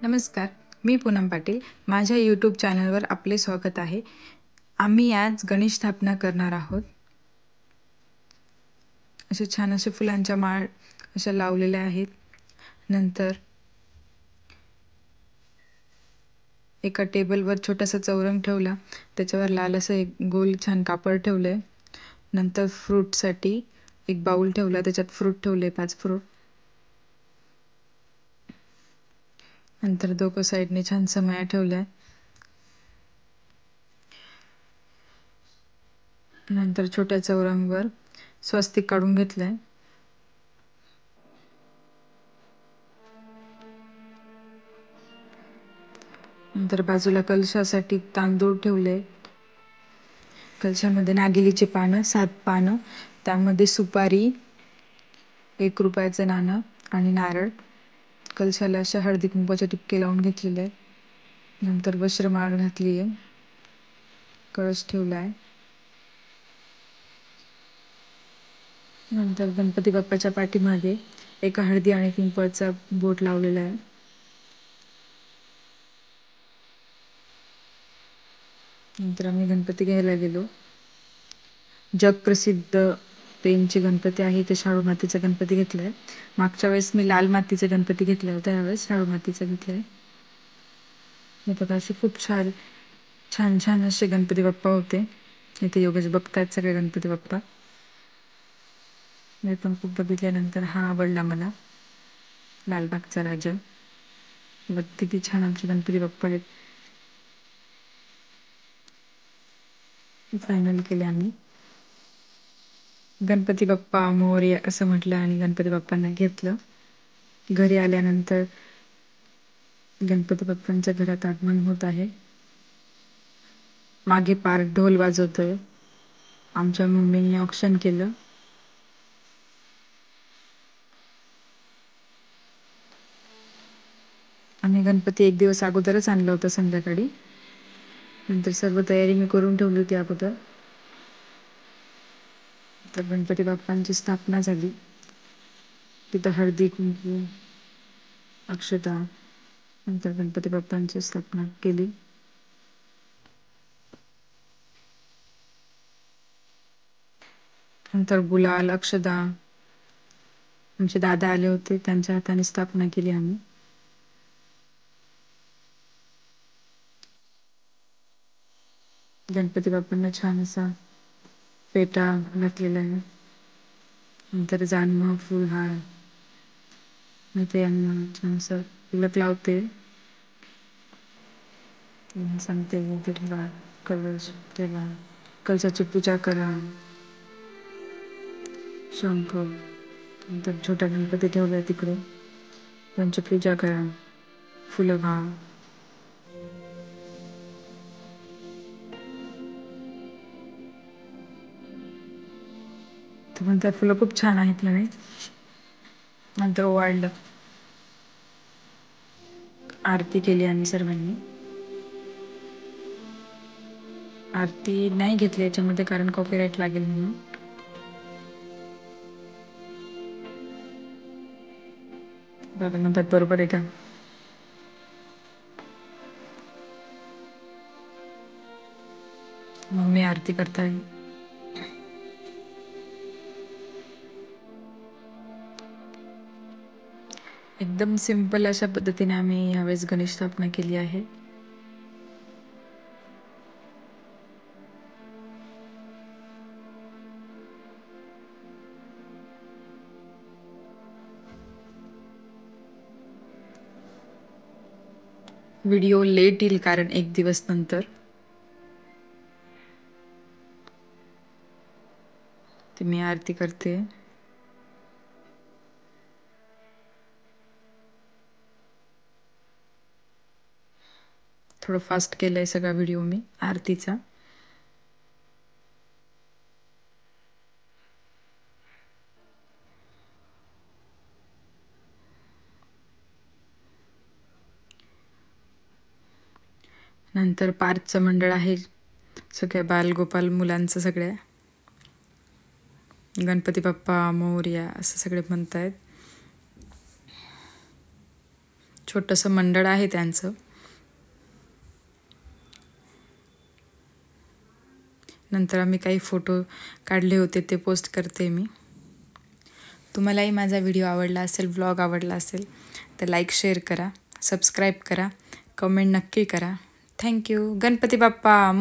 नमस्कार, मी पूनम पाटील. माझ्या यूट्यूब चॅनलवर आपले स्वागत आहे. आम्ही आज गणेश स्थापना करणार आहोत. असे छान असे फुलांच्या माळ अशा लावलेल्या आहेत. नंतर एका टेबलवर छोटासा चौरंग ठेवला, त्याच्यावर लाल असं एक गोल छान कापड ठेवलंय. नंतर फ्रूटसाठी एक बाउल ठेवला, त्याच्यात फ्रूट ठेवले 5 फ्रूट. नंतर दोघं साईडने छान समया ठेवल्या. नंतर छोट्या चौरंगावर स्वस्तिक काढून घेतलंय. नंतर बाजूला कलशासाठी तांदूळ ठेवले. कलशामध्ये नागिलीची पानं 7 पानं, त्यामध्ये सुपारी, 1 रुपयाचं नाणं आणि नारळ. कलशाला अशा हळदी कुंकवाचे टिपके लावून घेतलेले आहेत. नंतर वस्त्रमाळ घातली आहे. कळश ठेवला आहे. नंतर गणपती बाप्पाच्या पाठीमागे एका हळदी आणि कुंकवाचा बोट लावलेला आहे. नंतर आम्ही गणपती घ्यायला गेलो. जगप्रसिद्ध पेनचे गणपती आहे ते शाडू मातीचा गणपती घेतलाय. मागच्या वेळेस मी लाल मातीचा गणपती घेतला होता, यावेळेस शाडू मातीचा घेतलाय. हे बघा, असे खूप छान छान छान असे गणपती बाप्पा होते. इथे योगेश बघतायत सगळे गणपती बाप्पा. मी पण खूप बघितल्यानंतर हा आवडला मला, लालबागचा राजा. बघ किती छान आमचे गणपती बाप्पा आहेत. फायनल केले आम्ही. गणपती बाप्पा मोरया असं म्हटलं आणि गणपती बाप्पांना घेतलं. घरी आल्यानंतर गणपती बाप्पांच्या घरात आगमन होत आहे. मागे पार ढोल वाजवतोय. आमच्या मम्मीने औक्षण केलं. आम्ही गणपती 1 दिवस अगोदरच आणलं होतं संध्याकाळी. नंतर सर्व तयारी मी करून ठेवली होती अगोदर. तर गणपती बाप्पांची स्थापना झाली. तिथं हळदी कुंकू, अक्षता, नंतर गणपती बाप्पांची स्थापना केली. नंतर गुलाल, अक्षदा, आमचे दादा आले होते, त्यांच्या हाताने स्थापना केली आम्ही. गणपती बाप्पांना छान असा पेटा घातलेला आहे. नंतर जानमं, फुलहार, मी ते यांना छान असं तिलक लावते. सांगते ठेवा कलश, ठेवा कलशाची पूजा करा. शंख, नंतर छोटा गणपती ठेवलाय तिकडे, त्यांची पूजा करा. फुलं घा. तर म्हणतात फुलं खूप छान आहेत ना. नंतर ओवाळलं. आरती केली आम्ही सर्वांनी. आरती नाही घेतली याच्यामध्ये, कारण कॉपीराईट लागेल म्हणून. बघा म्हणतात बरोबर आहे का. मम्मी आरती करताय. एकदम सिंपल अशा पद्धतीने आम्ही यावेळेस गणेश स्थापना केली आहे. व्हिडिओ लेट येईल कारण 1 दिवस नंतर. ते मी आरती करते. थोडं फास्ट केलंय सगळा व्हिडिओ मी आरतीचा. नंतर पार्थचं मंडळ आहे, सगळ्या बालगोपाल मुलांचं सगळ्या. गणपती बाप्पा मोरया असं सगळे म्हणतायत. छोटंसं मंडळ आहे त्यांचं. नंतर आम्ही काही फोटो काढले होते ते पोस्ट करते मी. तुम्हालाही माझा व्हिडिओ आवडला असेल, व्लॉग आवडला असेल तर लाईक शेअर करा, सबस्क्राईब करा, कमेंट नक्की करा. थँक्यू. गणपती बाप्पा